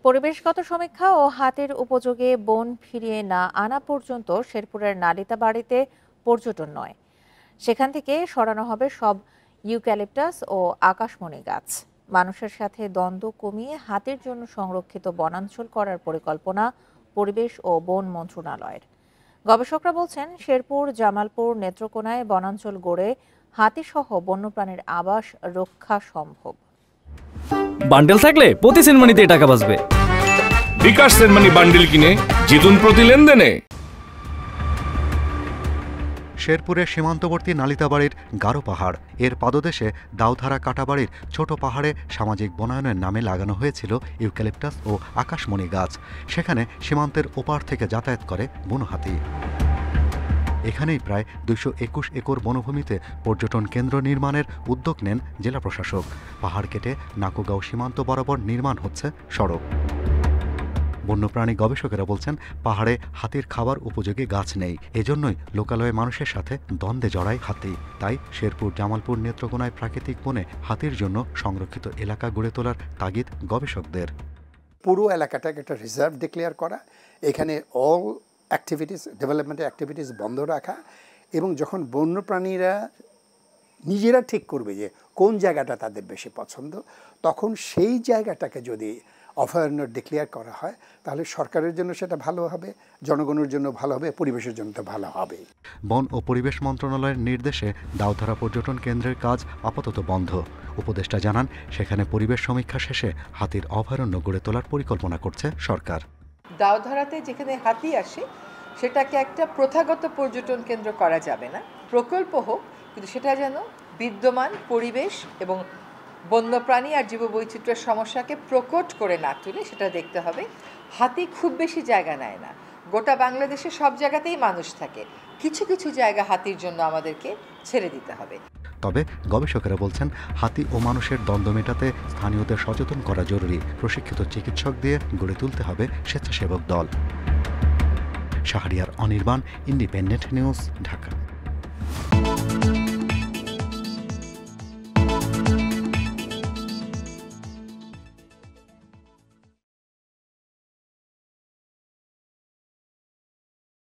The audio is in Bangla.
পরিবেশগত সমীক্ষা ও হাতের উপযোগে বন ফিরিয়ে না আনা পর্যন্ত শেরপুরের নালিতাবাড়ীতে পর্যটন নয়। সেখান থেকে সরানো হবে সব ইউক্যালিপটাস ও আকাশমণি গাছ। মানুষের সাথে দ্বন্দ্ব কমিয়ে হাতির জন্য সংরক্ষিত বনাঞ্চল করার পরিকল্পনা পরিবেশ ও বন মন্ত্রণালয়ের। গবেষকরা বলছেন, শেরপুর, জামালপুর, নেত্রকোনায় বনাঞ্চল গড়ে হাতিসহ বন্যপ্রাণীর আবাস রক্ষা সম্ভব। বান্ডেল থাকলে প্রতি সেনমানিতে টাকা বাঁচবে। বিকাশ সেনমানি বান্ডেল কিনে জিতুন প্রতি লেনদেনে। শেরপুরের সীমান্তবর্তী নালিতাবাড়ির গারো পাহাড়, এর পাদদেশে দাউধারা কাটাবাড়ির ছোট পাহাড়ে সামাজিক বনায়নের নামে লাগানো হয়েছিল ইউক্যালিপটাস ও আকাশমণি গাছ। সেখানে সীমান্তের ওপার থেকে যাতায়াত করে বনহাতি। এখানেই প্রায় 221 একর বনভূমিতে পর্যটন কেন্দ্র নির্মাণের উদ্যোগ নেন জেলা প্রশাসক। পাহাড় কেটে নাকুগাঁও সীমান্ত বরাবর নির্মাণ হচ্ছে সড়ক। বন্যপ্রাণী গবেষকেরা বলছেন, পাহাড়ে হাতির খাবার উপযোগী গাছ নেই, এজন্যই লোকালয়ে মানুষের সাথে দ্বন্দ্বে জড়ায় হাতি। তাই শেরপুর, জামালপুর, নেত্রকোনায় প্রাকৃতিক বনে হাতির জন্য সংরক্ষিত এলাকা গড়ে তোলার তাগিদ গবেষকদের। পুরো এলাকাটাকে একটা রিজার্ভ ডিক্লেয়ার করা, এখানে অল অ্যাক্টিভিটিস, ডেভেলপমেন্টের অ্যাক্টিভিটিস বন্ধ রাখা, এবং যখন বন্যপ্রাণীরা নিজেরা ঠিক করবে যে কোন জায়গাটা তাদের বেশি পছন্দ, তখন সেই জায়গাটাকে যদি অভয়ারণ্য ডিক্লেয়ার করা হয়, তাহলে সরকারের জন্য সেটা ভালো হবে, জনগণের জন্য ভালো হবে, পরিবেশের জন্য তো ভালো হবে। বন ও পরিবেশ মন্ত্রণালয়ের নির্দেশে দাউধারা পর্যটন কেন্দ্রের কাজ আপাতত বন্ধ। উপদেষ্টা জানান, সেখানে পরিবেশ সমীক্ষা শেষে হাতির অভয়ারণ্য গড়ে তোলার পরিকল্পনা করছে সরকার। দাউধারাতে যেখানে হাতি আসে সেটাকে একটা প্রথাগত পর্যটন কেন্দ্র করা যাবে না, প্রকল্প হোক, কিন্তু সেটা যেন বিদ্যমান পরিবেশ এবং বন্যপ্রাণী আর জীববৈচিত্র্যের সমস্যাকে প্রকট করে না তুলে সেটা দেখতে হবে। হাতি খুব বেশি জায়গা নেয় না, গোটা বাংলাদেশে সব জায়গাতেই মানুষ থাকে, কিছু কিছু জায়গা হাতির জন্য আমাদেরকে ছেড়ে দিতে হবে। তবে গবেষকেরা বলছেন, হাতি ও মানুষের দ্বন্দ্ব মেটাতে স্থানীয়দের সচেতন করা জরুরি। প্রশিক্ষিত চিকিৎসক দিয়ে গড়ে তুলতে হবে স্বেচ্ছাসেবক দল। Shahriar Anirban, independent news, Dhaka.